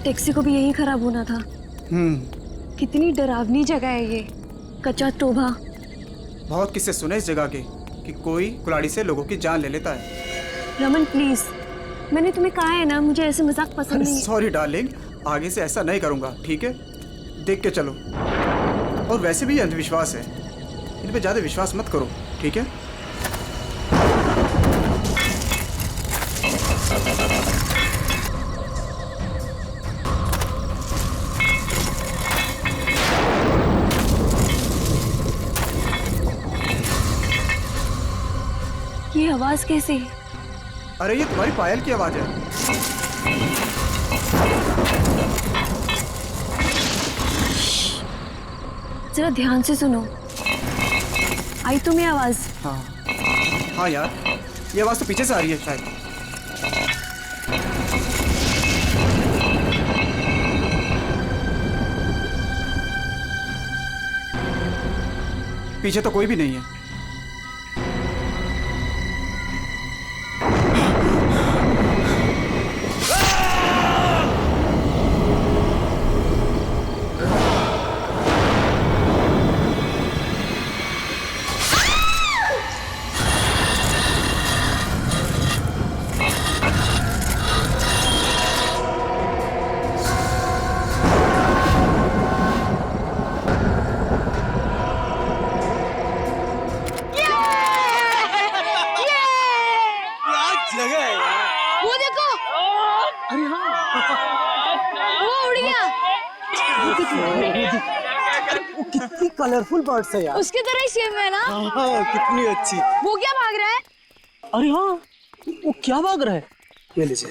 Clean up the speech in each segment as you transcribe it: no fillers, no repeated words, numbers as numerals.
Taxi को भी यही खराब होना था। कितनी डरावनी जगह है ये, कच्चा टोभा। बहुत किस्से सुने इस जगह के कि कोई कुल्हाड़ी से लोगों की जान ले लेता है। रमन प्लीज, मैंने तुम्हें कहा है ना, मुझे ऐसे मजाक पसंद नहीं है। सॉरी डार्लिंग, आगे से ऐसा नहीं करूंगा, ठीक है? देख के चलो। और वैसे भी ये अंधविश्वास है, इन पे ज्यादा विश्वास मत करो, ठीक है? ये आवाज कैसे? अरे ये तुम्हारी पायल की आवाज है। जरा ध्यान से सुनो, आई तुम्हें आवाज? हाँ यार, ये आवाज तो पीछे से आ रही है शायद। पीछे तो कोई भी नहीं है। वो देखो, अरे हाँ, वो उड़ गया। वो कितनी कलरफुल बर्ड्स है यार। उसकी तरह ही सेम है ना? हाँ, कितनी अच्छी। वो क्या भाग रहा है? अरे हाँ, वो क्या भाग रहा है? ये लीजिए।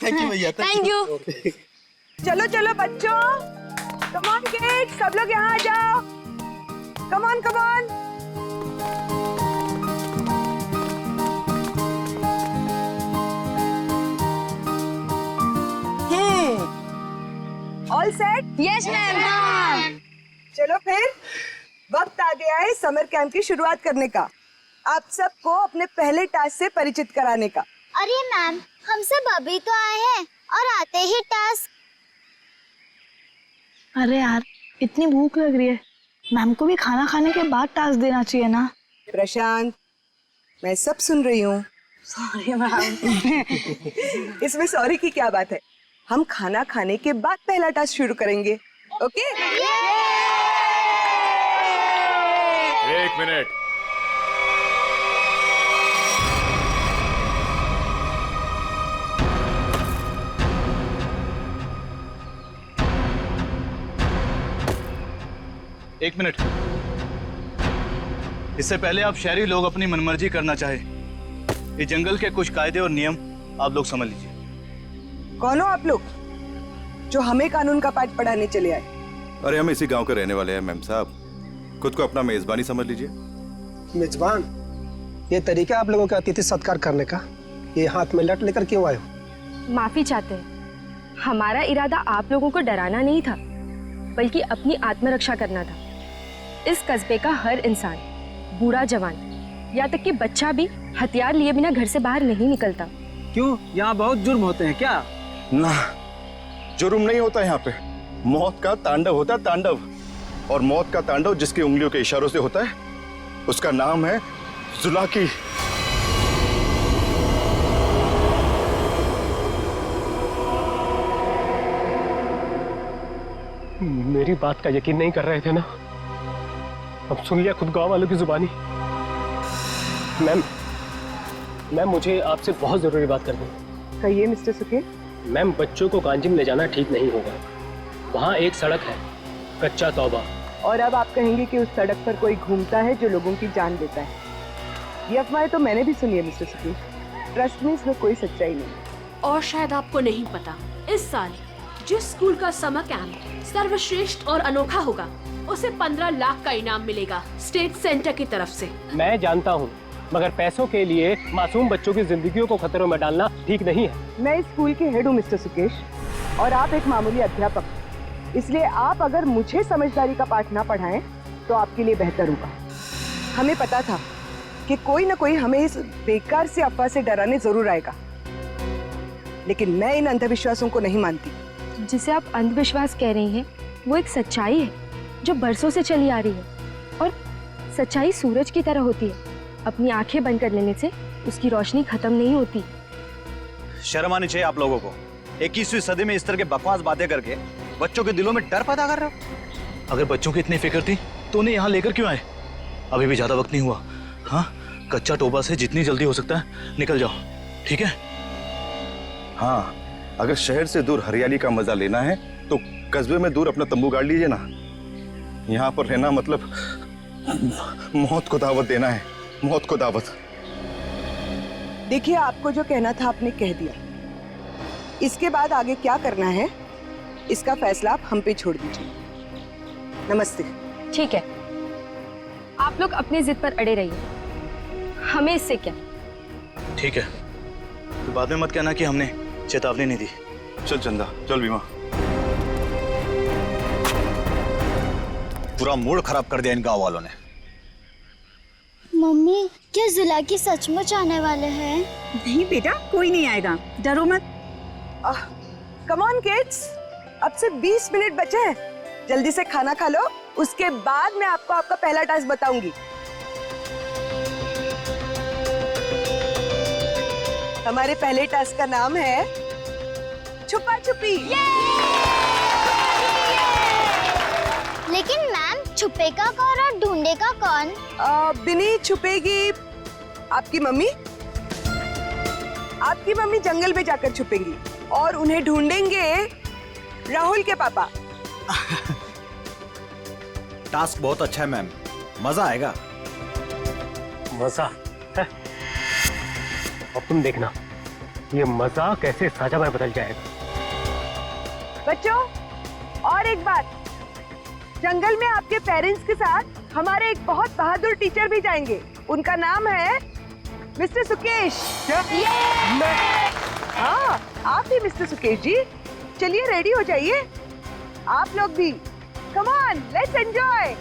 थैंक यू भैया। Thank you. चलो चलो बच्चों, कम ऑन किड्स, सब लोग यहाँ आ जाओ। Come on come on. All set? Yes ma'am. चलो फिर वक्त आ गया है समर कैंप की शुरुआत करने का। आप सबको अपने पहले टास्क से परिचित कराने का। अरे मैम, हम सब अभी तो आए हैं और आते ही टास्क। अरे यार, इतनी भूख लग रही है, मैम को भी खाना खाने के बाद टास्क देना चाहिए ना। प्रशांत, मैं सब सुन रही हूँ। Sorry ma'am. इसमें सॉरी की क्या बात है? हम खाना खाने के बाद पहला टास्क शुरू करेंगे, ओके? एक मिनट। एक मिनट। इससे पहले आप शहरी लोग अपनी मनमर्जी करना चाहे, ये जंगल के कुछ कायदे और नियम आप लोग समझ लीजिए। कौन हो आप लोग जो हमें कानून का पाठ पढ़ाने चले आए? अरे हम इसी गांव के रहने वाले हैं मैम साहब, खुद को अपना मेजबानी समझ लीजिए। मेजबान? ये तरीका आप लोगों का अतिथि सत्कार करने का, ये हाथ में लट लेकर क्यों आए हो? माफी चाहते हैं, हमारा इरादा आप लोगों को डराना नहीं था, बल्कि अपनी आत्मरक्षा करना था। इस कस्बे का हर इंसान, बूढ़ा जवान, यहाँ तक कि बच्चा भी हथियार लिए बिना घर से बाहर नहीं निकलता। क्यों, यहाँ बहुत जुर्म होते हैं क्या? ना, जुर्म नहीं होता यहाँ पे, मौत का तांडव होता है, तांडव। और मौत का तांडव जिसकी उंगलियों के इशारों से होता है, उसका नाम है जुलाकी। मेरी बात का यकीन नहीं कर रहे थे ना? अब सुन लिया खुद गांव वालों की जुबानी। मैम मुझे आपसे बहुत जरूरी बात करनी है। कहिए मिस्टर सुके। मैम, बच्चों को कांजिम ले जाना ठीक नहीं होगा। वहाँ एक सड़क है, कच्चा तौबा। और अब आप कहेंगे कि उस सड़क पर कोई घूमता है जो लोगों की जान लेता है। ये अफवाहें तो मैंने भी सुनी है मिस्टर सुके। ट्रस्ट में इसमें कोई सच्चाई नहीं। और शायद आपको नहीं पता, इस साल जिस स्कूल का समर कैंप सर्वश्रेष्ठ और अनोखा होगा, उसे 15 लाख का इनाम मिलेगा स्टेट सेंटर की तरफ से। मैं जानता हूँ, मगर पैसों के लिए मासूम बच्चों की जिंदगियों को खतरों में डालना ठीक नहीं है। मैं इस स्कूल के हेड हूँ मिस्टर सुकेश, और आप एक मामूली अध्यापक, इसलिए आप अगर मुझे समझदारी का पाठ ना पढ़ाएं तो आपके लिए बेहतर होगा। हमें पता था कि कोई ना कोई हमें इस बेकार से अफवाह से डराने जरूर आएगा, लेकिन मैं इन अंधविश्वासों को नहीं मानती। जिसे आप अंधविश्वास कह रही हैं वो एक सच्चाई है जो बरसों से चली आ रही है। और सच्चाई सूरज की तरह होती है, अपनी आंखें बंद कर लेने से उसकी रोशनी खत्म नहीं होती। शर्म आनी चाहिए आप लोगों को। 21वीं सदी में इस तरह के बकवास बातें करके बच्चों के दिलों में डर पैदा कर रहे हो। अगर बच्चों की इतनी फिक्र थी तो उन्हें यहाँ लेकर क्यों आए? अभी भी ज्यादा वक्त नहीं हुआ। हाँ, कच्चा टोबा से जितनी जल्दी हो सकता है निकल जाओ, ठीक है? हाँ, अगर शहर से दूर हरियाली का मजा लेना है तो कस्बे में दूर अपना तंबू गाड़ लीजिए ना। यहाँ पर रहना मतलब मौत को दावत देना है, मौत को दावत। देखिए, आपको जो कहना था आपने कह दिया। इसके बाद आगे क्या करना है इसका फैसला आप हम पे छोड़ दीजिए। नमस्ते। ठीक है, आप लोग अपनी जिद पर अड़े रहिए, हमें इससे क्या। ठीक है, तो बाद में मत कहना कि हमने चेतावनी नहीं दी। चल चंदा, चल बीमा। पूरा मूड खराब कर दिया इन गांव वालों ने। मम्मी, क्या जुलाकी सचमुच आने वाले हैं? नहीं बेटा, कोई नहीं आएगा, डरो मत। कम ऑन किड्स, अब से 20 मिनट बचे हैं। जल्दी से खाना खा लो, उसके बाद मैं आपको आपका पहला टास्क बताऊंगी। हमारे पहले टास्क का नाम है छुपा छुपी। लेकिन मैम, छुपेगा कौन और ढूंढेगा कौन? बिनी छुपेगी आपकी मम्मी। आपकी मम्मी जंगल में जाकर छुपेंगी और उन्हें ढूंढेंगे राहुल के पापा। टास्क बहुत अच्छा है मैम, मजा आएगा। मजा है? अब तुम देखना ये मजा कैसे साजा में बदल जाएगा। बच्चों, और एक बात, जंगल में आपके पेरेंट्स के साथ हमारे एक बहुत बहादुर टीचर भी जाएंगे। उनका नाम है मिस्टर सुकेश। हाँ, आप भी मिस्टर सुकेश जी। चलिए रेडी हो जाइए, आप लोग भी। Come on, let's enjoy.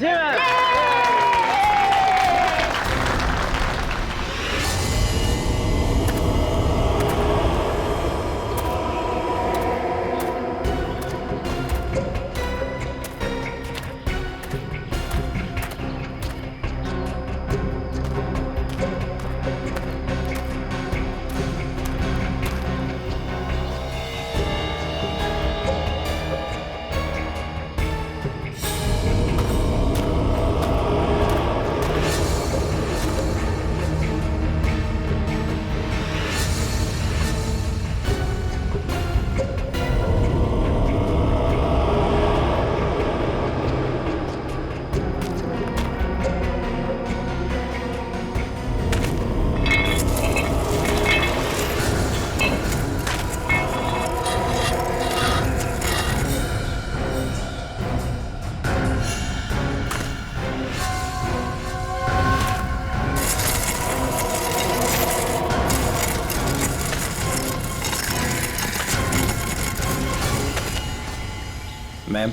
Ma'am,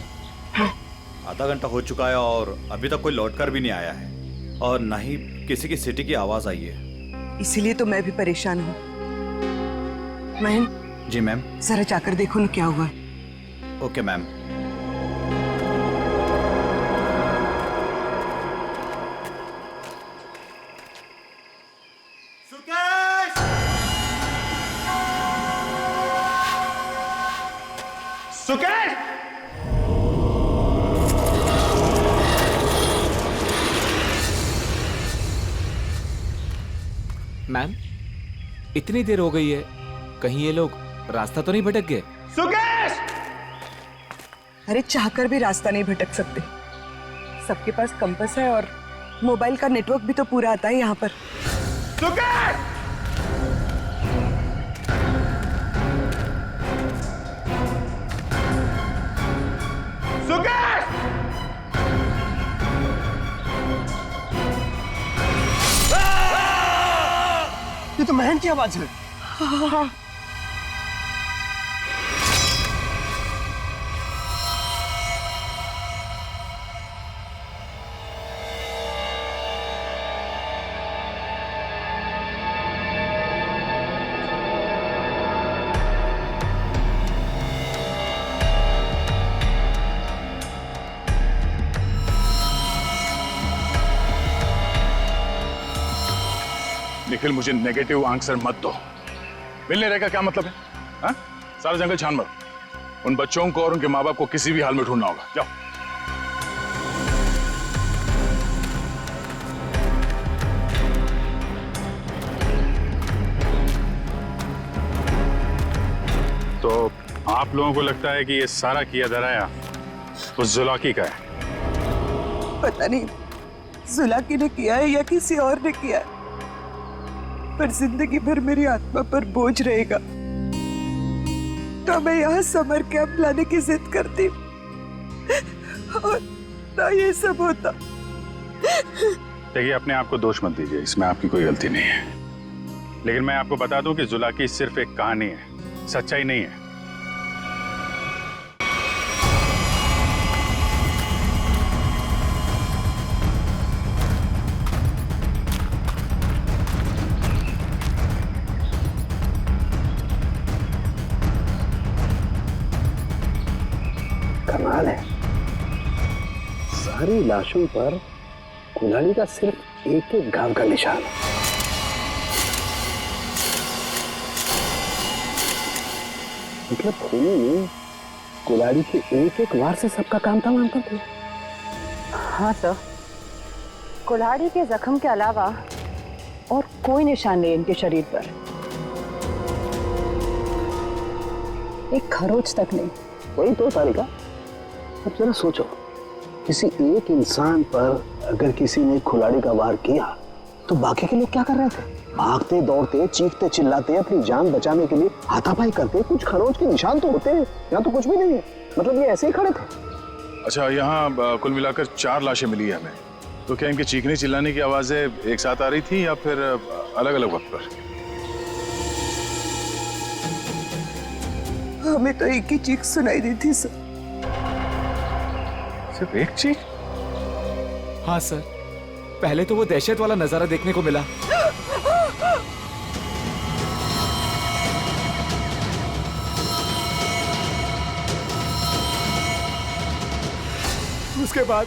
आधा घंटा हो चुका है और अभी तक कोई लौटकर भी नहीं आया है और ना ही किसी की सिटी की आवाज आई है। इसीलिए तो मैं भी परेशान हूँ। महन। जी मैम। जरा जाकर देखो ना क्या हुआ। Okay ma'am. सुकेश! मैम, इतनी देर हो गई है, कहीं ये लोग रास्ता तो नहीं भटक गए? सुकेश! अरे चाहकर भी रास्ता नहीं भटक सकते। सबके पास कंपास है और मोबाइल का नेटवर्क भी तो पूरा आता है यहाँ पर। सुकेश! सुकेश! ये तो महन की आवाज है। हाँ। निखिल, मुझे नेगेटिव आंसर मत दो। मिलने रहेगा क्या मतलब है? हाँ? सारा जंगल छान मारो। उन बच्चों को और उनके माँ बाप को किसी भी हाल में ढूंढना होगा। जाओ। तो आप लोगों को लगता है कि ये सारा किया धराया उस जुलाकी का है? पता नहीं जुलाकी ने किया है या किसी और ने किया है, पर जिंदगी भर मेरी आत्मा पर बोझ रहेगा। तो मैं यहाँ समर कैंप लाने की जिद करती और ना ये सब होता। देखिए, अपने आप को दोष मत दीजिए, इसमें आपकी कोई गलती नहीं है। लेकिन मैं आपको बता दूं कि जुलाकी सिर्फ एक कहानी है, सच्चाई नहीं है। कमाल है, सारी लाशों पर कुल्हाड़ी का सिर्फ एक एक घाव का निशान है। मतलब खूनी ने कुल्हाड़ी के एक एक वार से सबका काम तमाम कर दिया। हाँ सर, कुल्हाड़ी के जख्म के अलावा और कोई निशान नहीं इनके शरीर पर, एक खरोच तक नहीं। वही तो तारिका, अब जरा सोचो, किसी एक इंसान पर अगर किसी ने कुल्हाड़ी का वार किया तो बाकी के लोग क्या कर रहे थे? भागते दौड़ते, चीखते चिल्लाते, अपनी जान बचाने के लिए हाथापाई करते। कुछ खरोच के निशान तो होते हैं, यहाँ तो कुछ भी नहीं है। मतलब ये ऐसे ही खड़े थे। अच्छा, यहाँ कुल मिलाकर 4 लाशें मिली है हमें। तो क्या इनके चीखने चिल्लाने की आवाजें एक साथ आ रही थी या फिर अलग अलग वक्त पर? हमें तो एक ही चीख सुनाई दी थी सर। सिर्फ एक चीख? हाँ सर, पहले तो वो दहशत वाला नजारा देखने को मिला। उसके बाद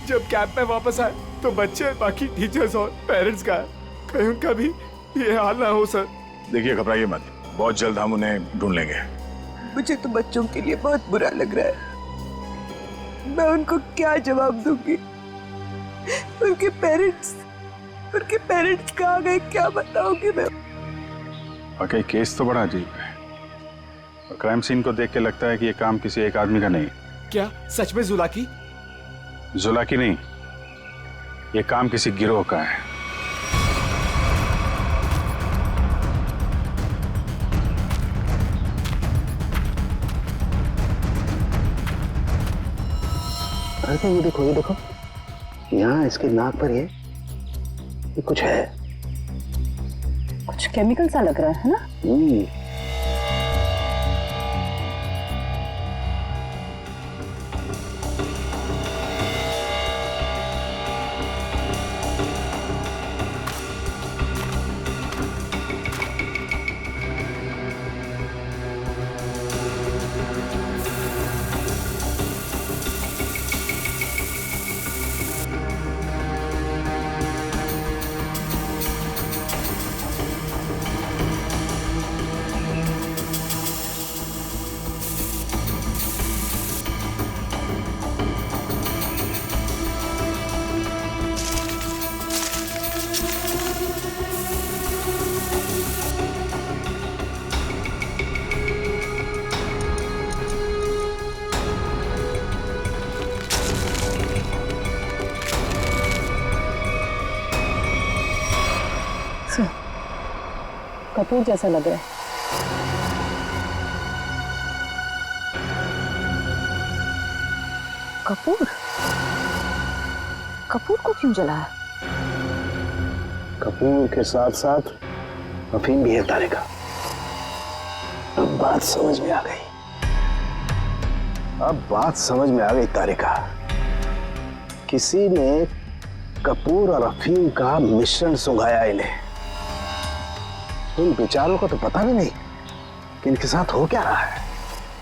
जब कैंप में वापस आए तो बच्चे, बाकी टीचर्स और पेरेंट्स का कहीं उनका भी ये हाल ना हो सर। देखिए, घबराइए मत, बहुत जल्द हम उन्हें ढूंढ लेंगे। मुझे तो बच्चों के लिए बहुत बुरा लग रहा है। मैं उनको क्या जवाब दूंगी? उनके पेरेंट्स कहाँ गए, क्या बताऊंगी मैं? वाकई केस तो बड़ा अजीब है। और क्राइम सीन को देख के लगता है कि ये काम किसी एक आदमी का नहीं। क्या सच में जुलाकी? जुलाकी नहीं, ये काम किसी गिरोह का है। अरे ये देखो, यहाँ इसके नाक पर ये कुछ है, कुछ केमिकल सा लग रहा है ना? कपूर जैसा लग रहा है। कपूर को क्यों जलाया? कपूर के साथ साथ अफीम भी है तारिका। अब बात समझ में आ गई तारिका। किसी ने कपूर और अफीम का मिश्रण सुंघाया इन्हें। इन बेचारों को तो पता भी नहीं कि इनके साथ हो क्या रहा है।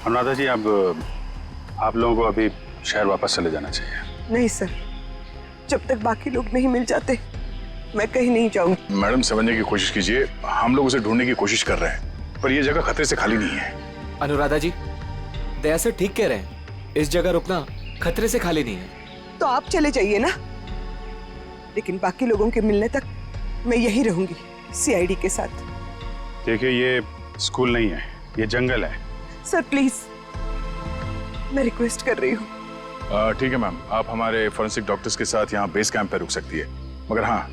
अनुराधा जी, अब आप लोगों को अभी शहर वापस चले जाना चाहिए। नहीं सर, जब तक बाकी लोग नहीं मिल जाते मैं कहीं नहीं जाऊंगी। मैडम समझने की कोशिश कीजिए, हम लोग उसे ढूंढने की कोशिश कर रहे हैं, पर यह जगह खतरे से खाली नहीं है। अनुराधा जी, दया सर ठीक कह रहे हैं, इस जगह रुकना खतरे से खाली नहीं है। तो आप चले जाइए ना, लेकिन बाकी लोगों के मिलने तक मैं यहीं रहूंगी सीआईडी के साथ। देखिए, ये स्कूल नहीं है, ये जंगल है। सर प्लीज, मैं रिक्वेस्ट कर रही हूँ। ठीक है मैम, आप हमारे फॉरेंसिक डॉक्टर्स के साथ यहाँ बेस कैंप पे रुक सकती है, मगर हाँ,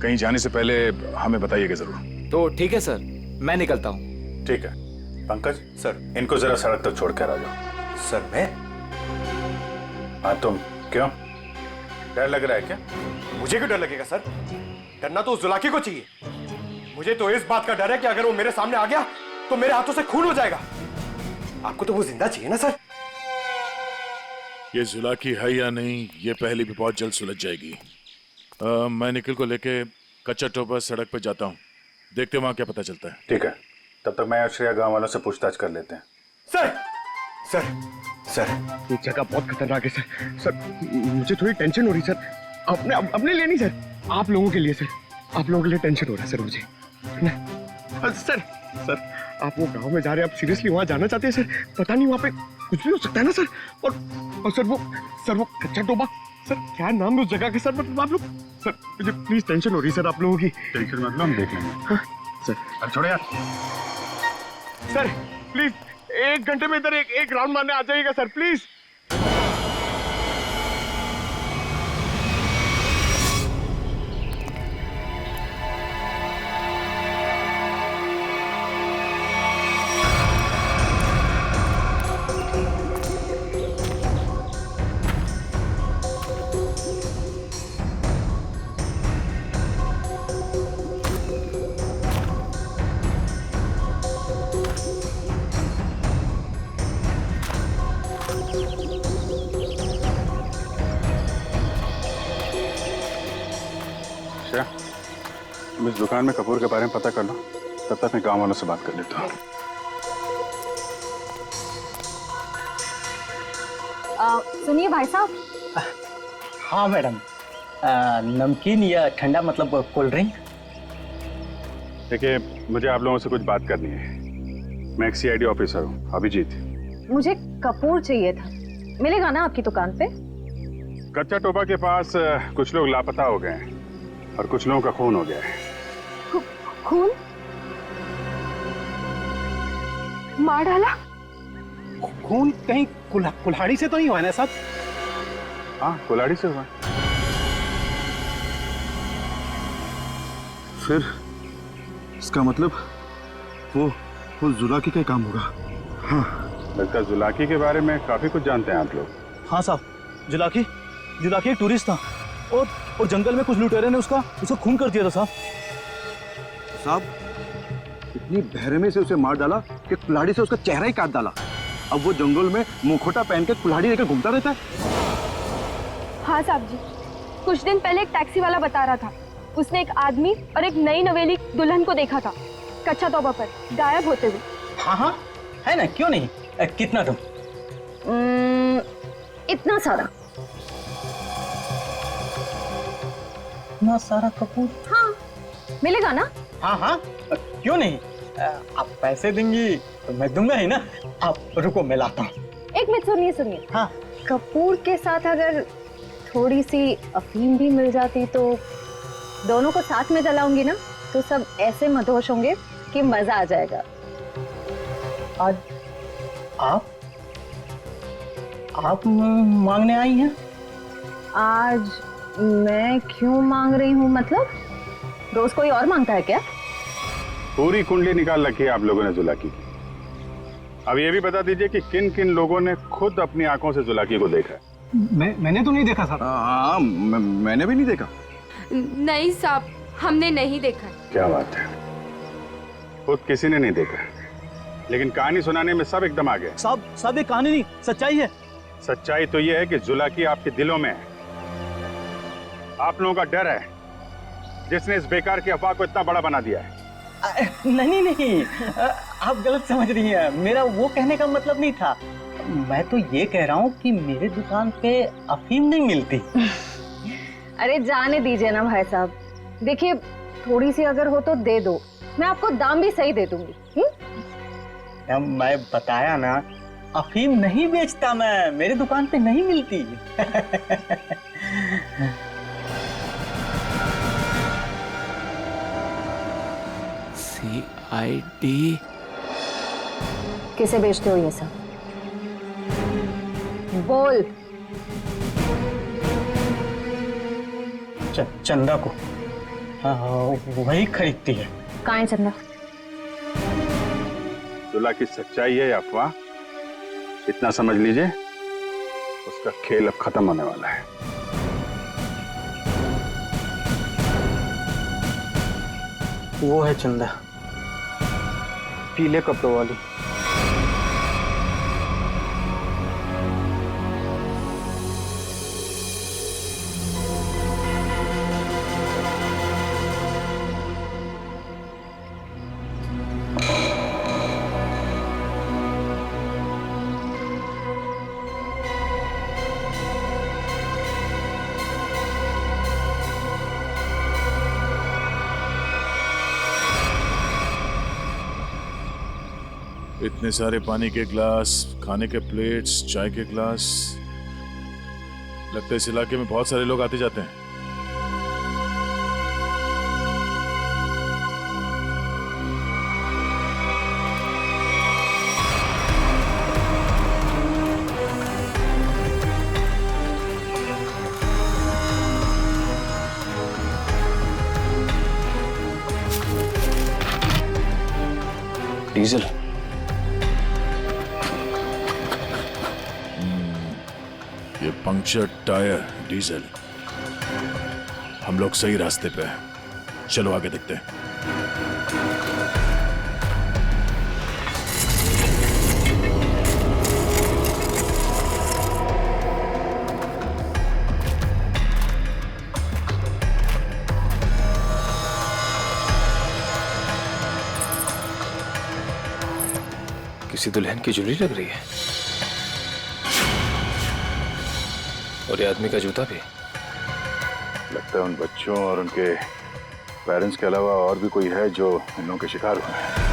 कहीं जाने से पहले हमें बताइएगा जरूर। तो ठीक है सर, मैं निकलता हूँ। ठीक है। पंकज सर, इनको जरा सड़क तक छोड़ कर आ जाओ। सर मैं? हाँ तुम, क्यों डर लग रहा है क्या? मुझे क्यों डर लगेगा सर? डरना तो उस जुलाकी को चाहिए। मुझे तो इस बात का डर है कि अगर वो मेरे सामने आ गया तो मेरे हाथों से खून हो जाएगा। आपको तो वो जिंदा चाहिए ना सर? ये जुलाकी है या नहीं, ये पहले भी बहुत जल्द सुलझ जाएगी। मैं निखिल को लेके कच्चा टोपा सड़क पे जाता हूँ, देखते वहाँ क्या पता चलता है। ठीक है, तब तक मैं और श्रेया गाँव वालों से पूछताछ कर लेते हैं। सर सर सर, ये जगह बहुत खतरनाक है सर। सर मुझे थोड़ी टेंशन हो रही सर, अपने लिए नहीं सर, आप लोगों के लिए सर। आप लोगों के लिए टेंशन हो रहा है सर मुझे ना। सर सर, आप वो गांव में जा रहे हैं, आप सीरियसली वहां जाना चाहते हैं सर? पता नहीं वहां पे कुछ भी हो सकता है ना सर। और सर वो कच्चा टोबा, सर क्या नाम है उस जगह के सर? मतलब आप लोग सर, मुझे प्लीज टेंशन हो रही है सर आप लोगों की। टेंशन मतलब हम देख लेंगे। सर अब छोड़ो यार। सर प्लीज 1 घंटे में इधर एक राउंड मारने आ जाइएगा सर प्लीज। तुम इस दुकान में कपूर के बारे में पता कर लो, तब तक मैं गांव वालों से बात कर लेता हूँ। सुनिए भाई साहब। हाँ मैडम, नमकीन या ठंडा मतलब कोल्ड ड्रिंक? देखिए, मुझे आप लोगों से कुछ बात करनी है। मैं एक सीआईडी ऑफिसर हूँ, अभिजीत। मुझे कपूर चाहिए था, मिलेगा ना आपकी दुकान पे? कच्चा टोपा के पास कुछ लोग लापता हो गए हैं और कुछ लोगों का खून हो गया है। खून? मार डाला? खून कहीं कुल्हाड़ी से तो नहीं हुआ ना साहब? हाँ, कुल्हाड़ी से हुआ। फिर इसका मतलब वो जुलाकी का काम होगा। हाँ, लगता है जुलाकी के बारे में काफी कुछ जानते हैं आप लोग। हाँ साहब, जुलाकी एक टूरिस्ट था और जंगल में कुछ लुटेरे ने उसका खून कर दिया था साहब। साहब, इतनी बहरमी से उसे मार डाला कि कुल्हाड़ी से उसका चेहरा ही काट डाला। अब वो जंगल में मुखोटा पहन के कुल्हाड़ी लेकर घूमता रहता है। हाँ साहब जी, कुछ दिन पहले एक टैक्सी वाला बता रहा था, उसने एक आदमी और एक नई नवेली दुल्हन को देखा था कच्चा तोबा पर गायब होते हुए। हाँ हाँ, है ना, क्यों नहीं। कितना तुम? इतना सारा। इतना सारा कपूर? हाँ, मिलेगा ना? हाँ हाँ, क्यों नहीं। आप पैसे देंगी तो मैं दूंगा ही ना। आप रुको, मैं लाता हूँ। एक मिनट सुनिए। हाँ, कपूर के साथ अगर थोड़ी सी अफीम भी मिल जाती तो दोनों को साथ में जलाऊंगी ना, तो सब ऐसे मदहोश होंगे कि मजा आ जाएगा। आज आप मांगने आई हैं? आज मैं क्यों मांग रही हूँ मतलब? रोज कोई और मांगता है क्या? पूरी कुंडली निकाल रखी है आप लोगों ने जुलाकी की। अब ये भी बता दीजिए कि किन किन लोगों ने खुद अपनी आंखों से जुलाकी को देखा है? मैंने तो नहीं देखा साहब। हाँ, मैंने भी नहीं देखा। नहीं साहब, हमने नहीं देखा। क्या बात है, खुद किसी ने नहीं देखा, लेकिन कहानी सुनाने में सब एकदम आ गए। साहब ये कहानी नहीं, सच्चाई है। सच्चाई तो ये है कि जुलाकी आपके दिलों में है। आप लोगों का डर है जिसने इस बेकार की अफवाह को इतना बड़ा बना दिया है। नहीं, आप गलत समझ रही हैं। मेरा वो कहने का मतलब नहीं था। मैं तो ये कह रहा हूँ कि मेरे दुकान पे अफीम नहीं मिलती। अरे जाने दीजिए ना भाई साहब, देखिए थोड़ी सी अगर हो तो दे दो, मैं आपको दाम भी सही दे दूंगी। मैं बताया ना, अफीम नहीं बेचता मैं, मेरी दुकान पे नहीं मिलती। CID किसे बेचते हो ये सब? बोल। चंदा को। हाँ, वही खरीदती है। कहाँ है चंदा? सुलह की सच्चाई है या अफवाह, इतना समझ लीजिए, उसका खेल अब खत्म होने वाला है। वो है चंदा, पीले कपड़ों वाली। इतने सारे पानी के ग्लास, खाने के प्लेट्स, चाय के ग्लास, लगता है इस इलाके में बहुत सारे लोग आते जाते हैं। डीजल। ये पंक्चर टायर, डीजल। हम लोग सही रास्ते पे हैं, चलो आगे देखते हैं। किसी दुल्हन की ज्वेलरी लग रही है, और ये आदमी का जूता भी। लगता है उन बच्चों और उनके पेरेंट्स के अलावा और भी कोई है जो इन लोगों के शिकार हुए हैं।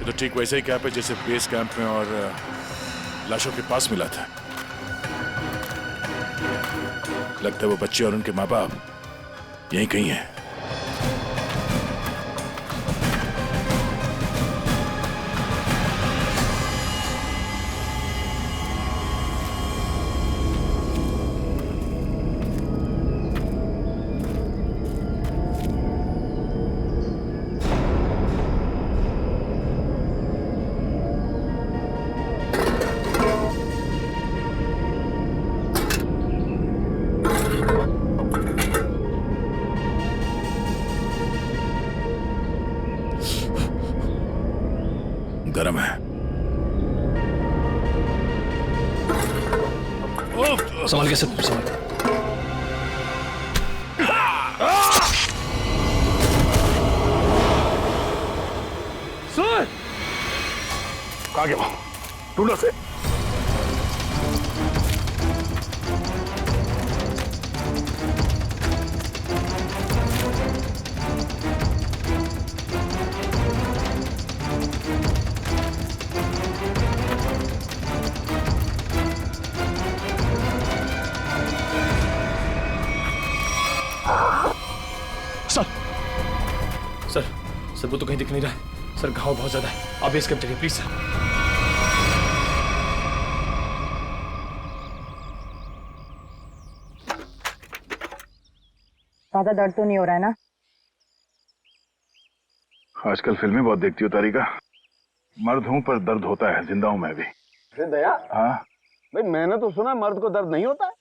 तो ठीक वैसे ही कैंप है जैसे बेस कैंप में और लाशों के पास मिला था। लगता है वो बच्चे और उनके माँ बाप यहीं कहीं हैं। गरम है। संभाल के सब संभाल। सर कहाँ गया वो? ढूंढो से। सर वो तो कहीं दिख नहीं रहा है। सर घाव बहुत ज्यादा है, आप बेस कैंप चलिए प्लीज सर। ज्यादा दर्द तो नहीं हो रहा है ना? आजकल फिल्में बहुत देखती हो तारिका। मर्द हूं पर दर्द होता है, जिंदा हूं मैं भी। दया, हाँ भाई मैंने तो सुना मर्द को दर्द नहीं होता है।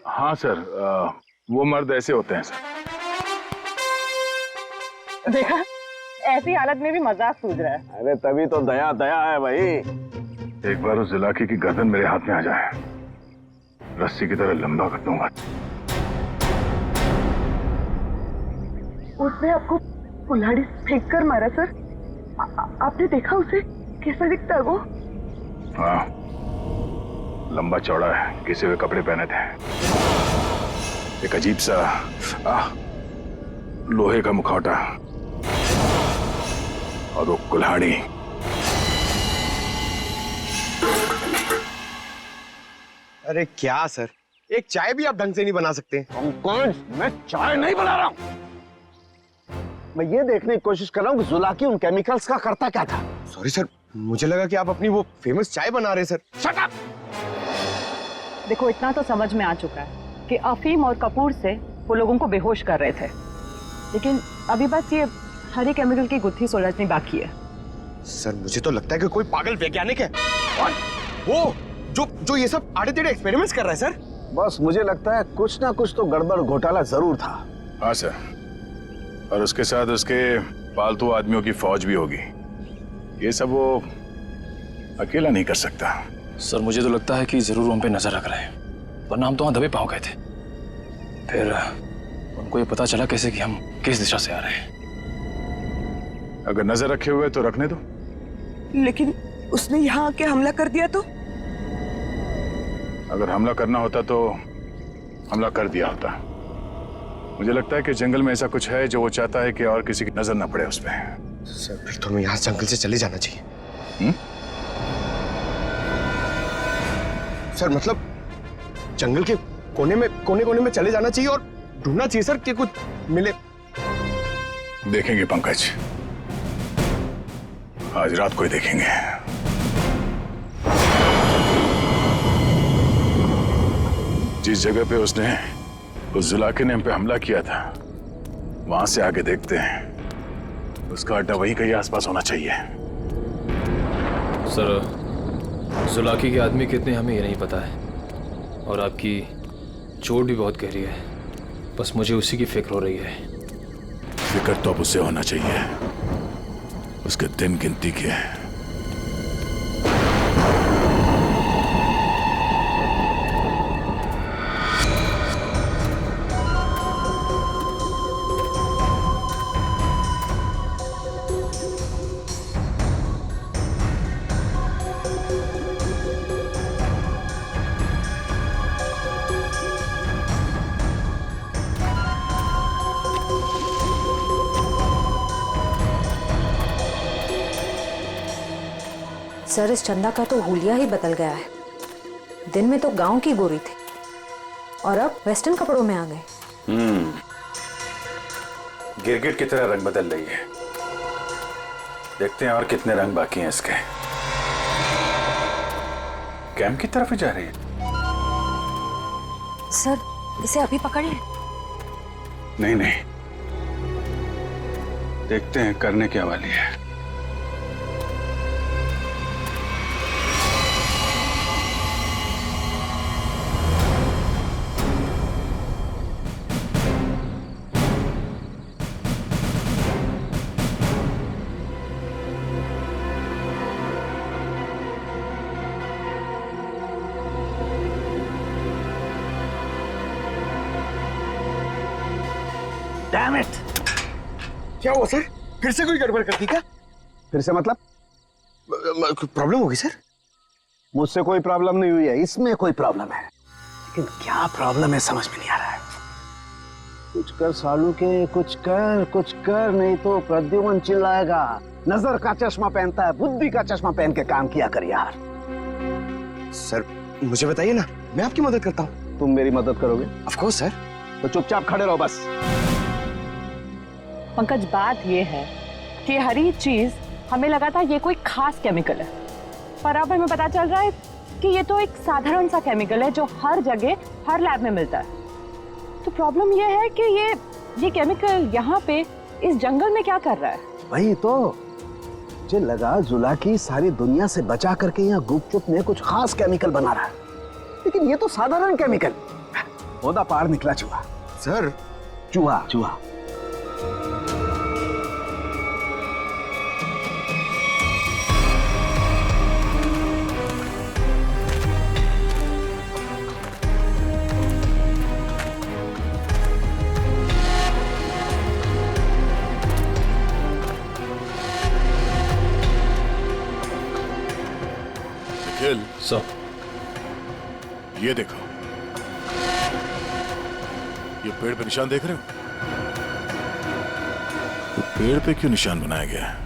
हाँ सर, वो मर्द ऐसे होते हैं सर। देखा, ऐसी हालत में भी मजाक सूझ रहा है। अरे तभी तो दया दया है भाई। एक बार उस जुलाकी की गर्दन मेरे हाथ में आ जाए, रस्सी की तरह लंबा कर दूंगा। उसने आपको कुल्हाड़ी फेंक कर मारा सर? आपने देखा उसे? कैसा दिखता है वो? हाँ, लंबा चौड़ा है, घिसे हुए कपड़े पहने थे, एक अजीब सा लोहे का मुखौटा और वो कुल्हाड़ी। अरे क्या सर, एक चाय भी आप ढंग से नहीं बना सकते? पंकज, मैं चाय नहीं बना रहा हूं। मैं ये देखने की कोशिश कर रहा हूं कि जुलाकी उन केमिकल्स का करता क्या था। सॉरी सर, मुझे लगा कि आप अपनी वो फेमस चाय बना रहे सर। Shut up! देखो, इतना तो समझ में आ चुका है कि अफीम और कपूर से वो लोगों को बेहोश कर रहे थे, लेकिन अभी बस ये हरी केमिकल की गुत्थी सुलझनी बाकी है। सर मुझे तो लगता है कि कोई पागल वैज्ञानिक है और वो जो ये सब आड़े टेढ़े एक्सपेरिमेंट्स कर रहा है सर। बस मुझे लगता है कुछ ना कुछ तो गड़बड़ घोटाला जरूर था। हाँ सर, और उसके साथ उसके पालतू आदमियों की फौज भी होगी। ये सब वो अकेला नहीं कर सकता। सर मुझे तो लगता है कि जरूर हम पे नजर रख रहे हैं, वरना हम तो वहां दबे पांव गए थे। फिर उनको ये पता चला कैसे कि हम किस दिशा से आ रहे हैं। अगर नजर रखे हुए तो रखने दो। लेकिन उसने यहाँ आके हमला कर दिया तो? अगर हमला करना होता तो हमला कर दिया होता। मुझे लगता है कि जंगल में ऐसा कुछ है जो वो चाहता है कि और किसी की नजर ना पड़े उस पर। सर फिर तो हमें यहाँ जंगल से चले जाना चाहिए। सर मतलब जंगल के कोने में चले जाना चाहिए और ढूंढना चाहिए सर कि कुछ मिले। देखेंगे पंकज, आज रात को ही देखेंगे। जिस जगह पे उसने उस जुलाकी ने हम पे हमला किया था, वहां से आगे देखते हैं। उसका अड्डा वहीं कहीं आसपास होना चाहिए। सर जुलाकी के आदमी कितने हमें ये नहीं पता है, और आपकी चोट भी बहुत गहरी है। बस मुझे उसी की फिक्र हो रही है। फिक्र तो अब उसे होना चाहिए, उसके दिन गिनती के। सर, इस चंदा का तो हुलिया ही बदल गया है। दिन में तो गांव की गोरी थी और अब वेस्टर्न कपड़ों में आ गए। गिरगिट की तरह रंग बदल रही है। देखते हैं और कितने रंग बाकी हैं इसके। कैंप की तरफ ही जा रही है। सर, इसे अभी पकड़िए। नहीं नहीं, देखते हैं करने क्या वाली है। Damn it! क्या हुआ सर? फिर से कोई गड़बड़ कर दी क्या? फिर से मतलब? प्रॉब्लम होगी सर? मुझसे कोई प्रॉब्लम नहीं हुई है, इसमें कोई प्रॉब्लम है। लेकिन क्या प्रॉब्लम है समझ में नहीं आ रहा है। कुछ कर सालू के, कुछ कर, नहीं तो प्रद्युमन चिल्लाएगा। नजर का चश्मा पहनता है, बुद्धि का चश्मा पहन के काम किया कर यार। सर मुझे बताइए ना, मैं आपकी मदद करता हूँ। तुम मेरी मदद करोगे? Of course sir. तो चुपचाप खड़े रहो बस। पंकज, बात ये है कि हर एक चीज हमें लगा था ये कोई खास केमिकल है, पर अब हमें पता चल रहा है कि ये तो एक साधारण सा केमिकल है जो हर जगह हर लैब में मिलता है। तो प्रॉब्लम ये है कि ये केमिकल यहाँ पे इस जंगल में क्या कर रहा है? वही तो मुझे लगा जुलाकी सारी दुनिया से बचा करके यहाँ गुपचुप में कुछ खास केमिकल बना रहा है, लेकिन ये तो साधारण केमिकल। ओदा पार निकला चूहा। सर चूहा निखिल सर, ये देखो, ये पेड़ पे निशान देख रहे हो? तो पेड़ पे क्यों निशान बनाया गया है?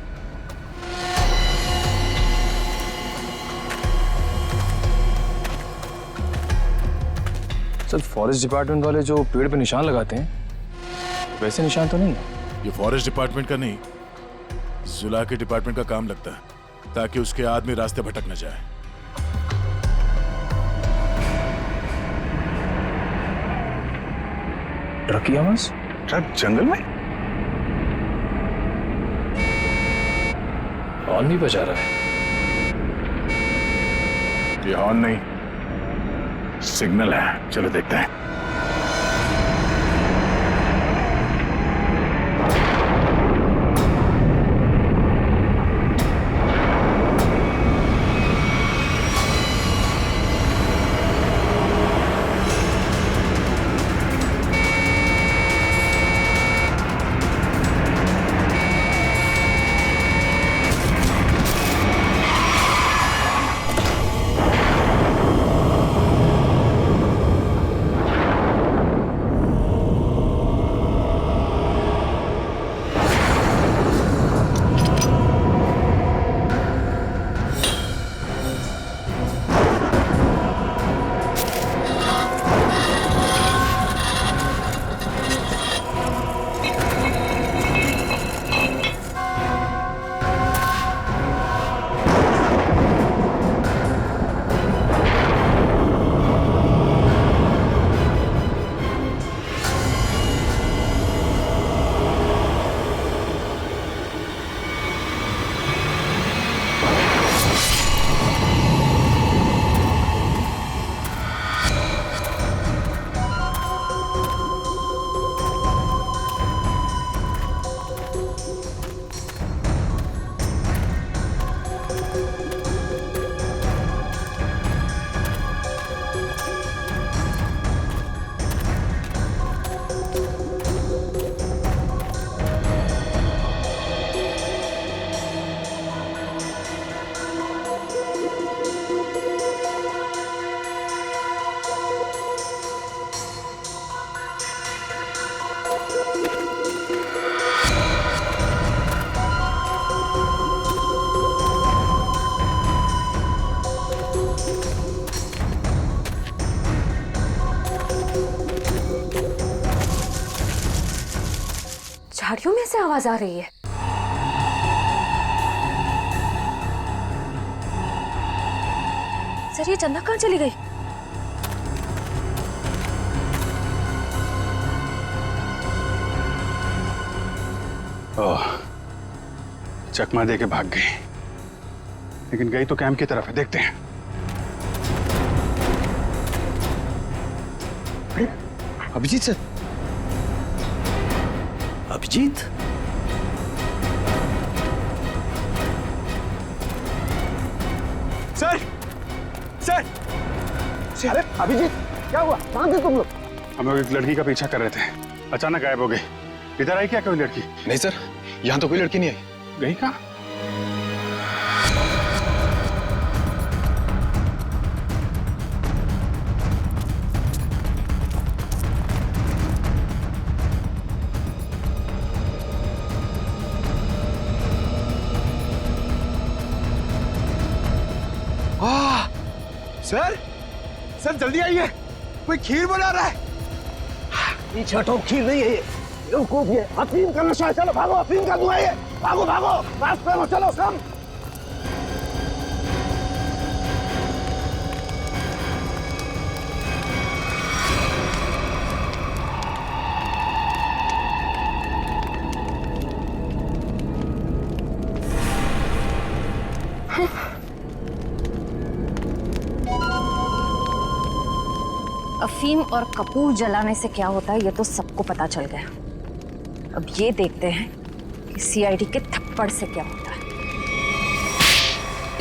सर फॉरेस्ट डिपार्टमेंट वाले जो पेड़ पे निशान लगाते हैं वैसे निशान तो नहीं है। ये फॉरेस्ट डिपार्टमेंट का नहीं, जुला के डिपार्टमेंट का काम लगता है, ताकि उसके आदमी रास्ते भटक न जाए। ट्रक की आवाज? ट्रक जंगल में? हॉर्न भी बजा रहा है। ये हॉर्न नहीं, सिग्नल है। चलो देखते हैं। झाड़ियों में से आवाज आ रही है। सर ये चंदा कहाँ चली गई? ओह, चकमा दे के भाग गई, लेकिन गई तो कैंप की तरफ है। देखते हैं। Abhijeet sir. Abhijeet? Sir sir अरे अभिजीत, क्या हुआ? कहां थे तुम लोग? हम लोग एक लड़की का पीछा कर रहे थे, अचानक गायब हो गई। इधर आई क्या कोई लड़की? नहीं सर, यहाँ तो कोई लड़की नहीं आई। गई कहाँ? सर सर जल्दी आइए, कोई खीर बना रहा है। पीछे हटो, खीर नहीं है ये, बेवकूफ ये अफीम का नशा है। चलो भागो, अफीम का धुआं है। भागो भागो, फास्ट करो, चलो कम। अफीम और कपूर जलाने से क्या होता है ये तो सबको पता चल गया। अब ये देखते हैं कि सीआईडी के थप्पड़ से क्या होता है।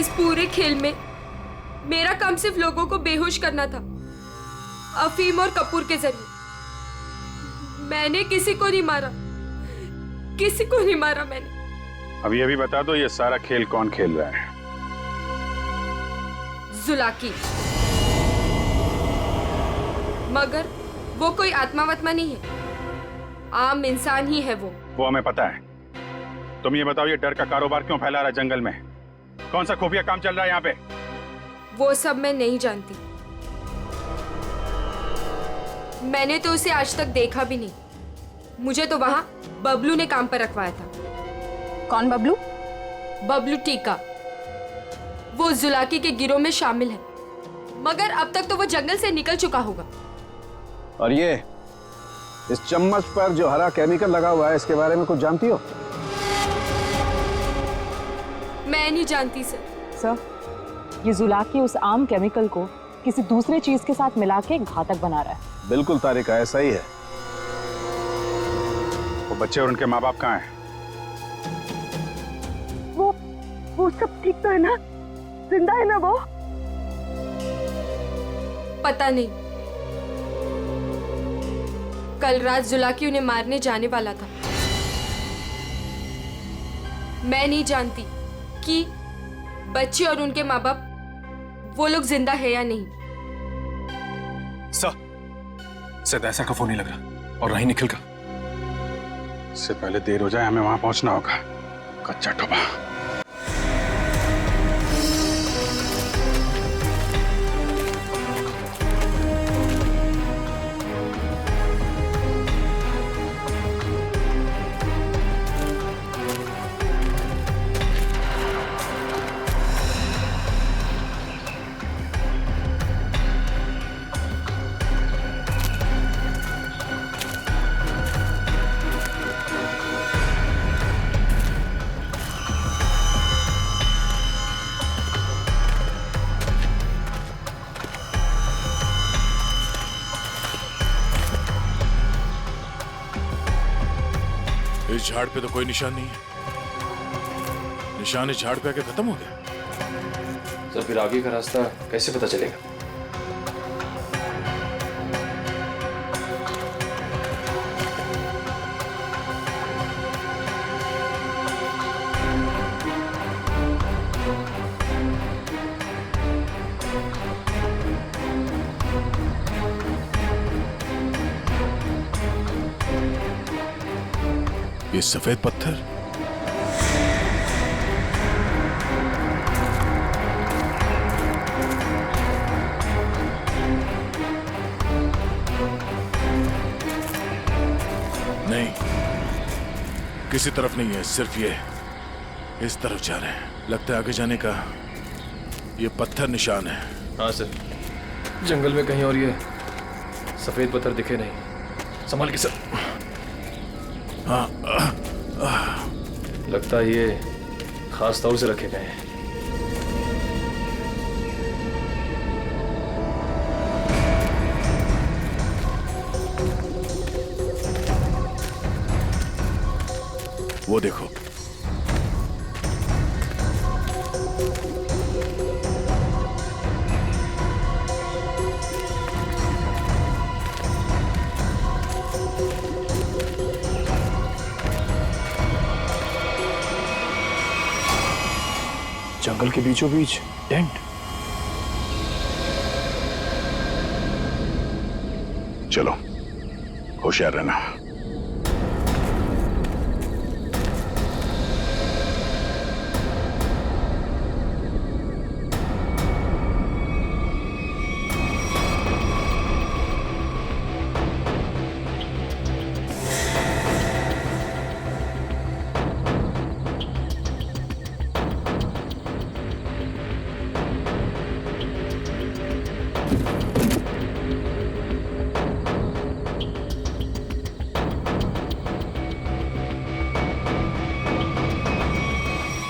इस पूरे खेल में मेरा काम सिर्फ लोगों को बेहोश करना था, अफीम और कपूर के जरिए। मैंने किसी को नहीं मारा, किसी को नहीं मारा मैंने। अब ये भी बता दो, ये सारा खेल कौन खेल रहा है? जुलाकी। मगर वो कोई आत्मा वात्मा नहीं है, आम इंसान ही है वो हमें पता है। तुम ये बताओ, ये डर का कारोबार क्यों फैला रहा है जंगल में? कौन सा खुफिया काम चल रहा है यहाँ पे? वो सब मैं नहीं जानती। मैंने तो उसे आज तक देखा भी नहीं। मुझे तो वहां बबलू ने काम पर रखवाया था। कौन बबलू? बबलू टीका। वो जुलाकी के गिरोह में शामिल है, मगर अब तक तो वो जंगल से निकल चुका होगा। और ये इस चम्मच पर जो हरा केमिकल लगा हुआ है, इसके बारे में कुछ जानती हो? मैं नहीं जानती सर। सर, ये जुलाकी उस आम केमिकल को किसी दूसरे चीज के साथ मिला के घातक बना रहा है। बिल्कुल तारिका, ऐसा ही है। वो बच्चे और उनके माँ बाप कहाँ हैं? वो सब ठीक तो है ना? जिंदा है ना वो? पता नहीं। कल रात जुलाकी उन्हें मारने जाने वाला था। मैं नहीं जानती कि बच्चे और उनके माँ बाप वो लोग जिंदा है या नहीं। शायद ऐसा का फोन नहीं लग रहा, और नहीं निखिल का। इससे पहले देर हो जाए, हमें वहां पहुंचना होगा। कच्चा टोबा। इस झाड़ पे तो कोई निशान नहीं है। निशान इस झाड़ पे आके खत्म हो गया। तो फिर आगे का रास्ता कैसे पता चलेगा? ये सफेद पत्थर, नहीं, किसी तरफ नहीं है, सिर्फ ये इस तरफ जा रहे हैं। लगता है आगे जाने का ये पत्थर निशान है। हाँ सर, जंगल में कहीं और ये सफेद पत्थर दिखे नहीं। संभाल के सर। हाँ, लगता है ये खास तौर से रखे गए हैं। वो देखो, जंगल के बीचों बीच टेंट। चलो, होशियार रहना।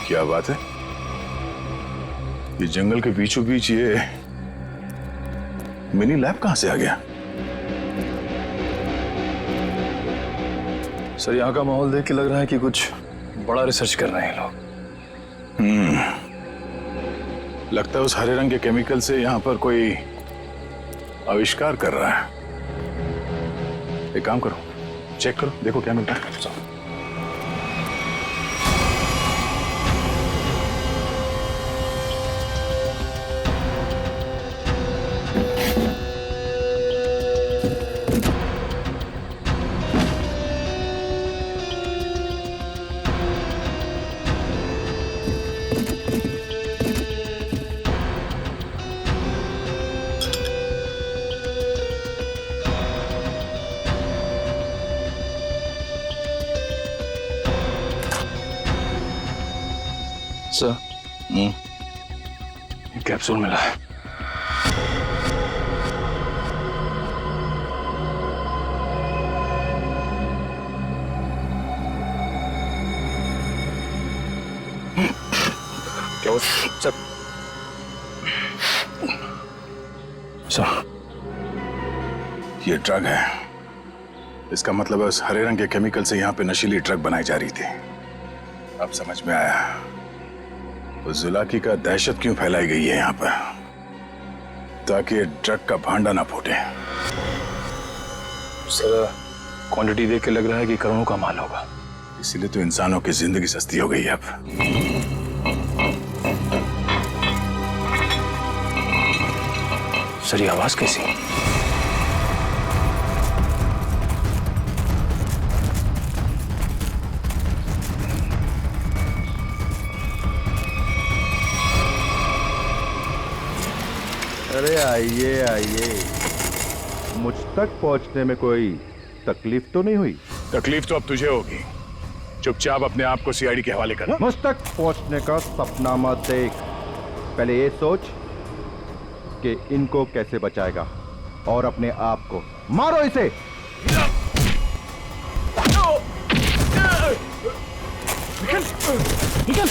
क्या बात है? ये जंगल के बीचों बीच ये मिनी लैब कहां से आ गया? सर, यहाँ का माहौल देख के लग रहा है कि कुछ बड़ा रिसर्च कर रहे हैं लोग। लगता है उस हरे रंग के केमिकल से यहाँ पर कोई आविष्कार कर रहा है। एक काम करो, चेक करो, देखो क्या मिलता है। सर, कैप्सूल मिला है। क्या सर? सर, ये ड्रग है। इसका मतलब है उस हरे रंग के केमिकल से यहाँ पे नशीली ड्रग बनाई जा रही थी। अब समझ में आया उस जुलाकी का दहशत क्यों फैलाई गई है यहाँ पर, ताकि ये ड्रग का भांडा ना फूटे। सर, क्वांटिटी देख के लग रहा है कि करोड़ों का माल होगा। इसीलिए तो इंसानों की जिंदगी सस्ती हो गई है अब। सर, ये आवाज कैसी? अरे आइए आइए, मुझ तक पहुंचने में कोई तकलीफ तो नहीं हुई? तकलीफ तो अब तुझे होगी। चुपचाप अपने आप को सीआईडी के हवाले कर। मुझ तक पहुंचने का सपना मत देख, पहले ये सोच कि इनको कैसे बचाएगा, और अपने आप को मारो इसे। निकल, निकल।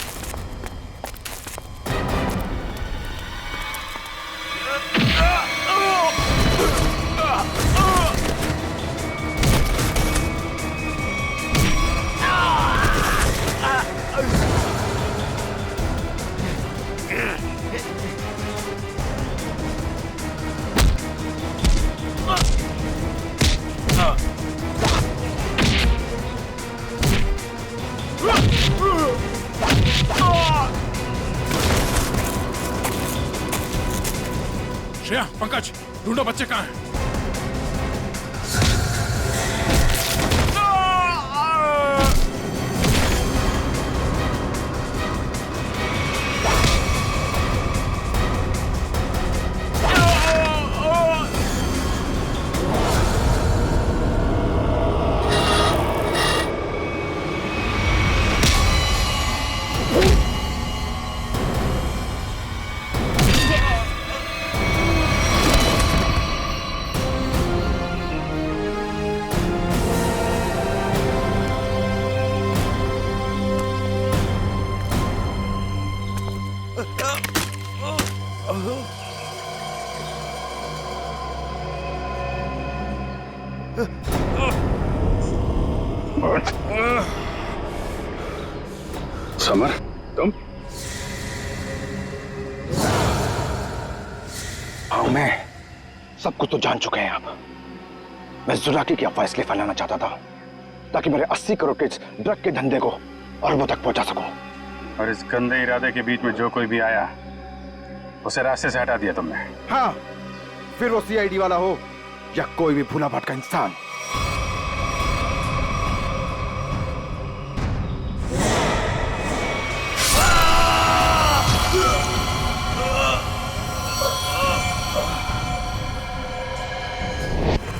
श्रेया, पंकज, ढूंढो बच्चे कहाँ हैं? समर, तुम? हाँ, मैं सब कुछ तो जान चुके हैं आप। मैं जुलाकी की अफवाह इसलिए फैलाना चाहता था ताकि मेरे 80 करोड़ के इस ड्रग के धंधे को अरबों तक पहुंचा सकूं। और इस गंदे इरादे के बीच में जो कोई भी आया उसे रास्ते से हटा दिया तुमने। हाँ, फिर वो सीआईडी वाला हो या कोई भी भूला भटका इंसान।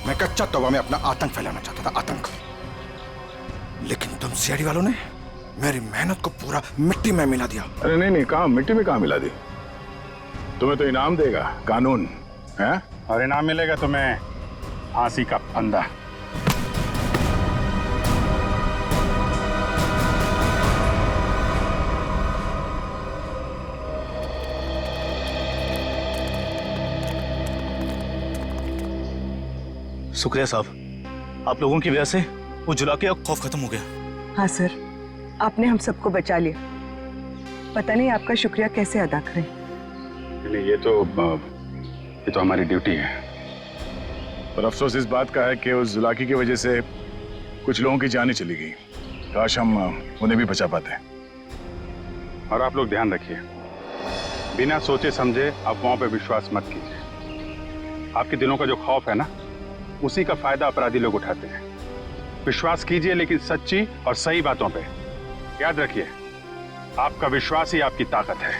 मैं कच्चा तवा में अपना आतंक फैलाना चाहता था, आतंक। लेकिन तुम सीआईडी वालों ने मेरी मेहनत को पूरा मिट्टी में मिला दिया। अरे नहीं नहीं, कहाँ मिट्टी में कहाँ मिला दी? तुम्हें तो इनाम देगा कानून, है? और इनाम मिलेगा तुम्हें फांसी का फंदा। शुक्रिया साहब, आप लोगों की वजह से वो जुलाकी का खौफ खत्म हो गया। हाँ सर, आपने हम सबको बचा लिया। पता नहीं आपका शुक्रिया कैसे अदा करें। नहीं, ये तो हमारी ड्यूटी है। पर अफसोस इस बात का है कि उस जुलाकी की वजह से कुछ लोगों की जानें चली गई। काश हम उन्हें भी बचा पाते। और आप लोग ध्यान रखिए, बिना सोचे समझे अफवाहों पे विश्वास मत कीजिए। आपके दिलों का जो खौफ है ना, उसी का फायदा अपराधी लोग उठाते हैं। विश्वास कीजिए लेकिन सच्ची और सही बातों पे। याद रखिए, आपका विश्वास ही आपकी ताकत है।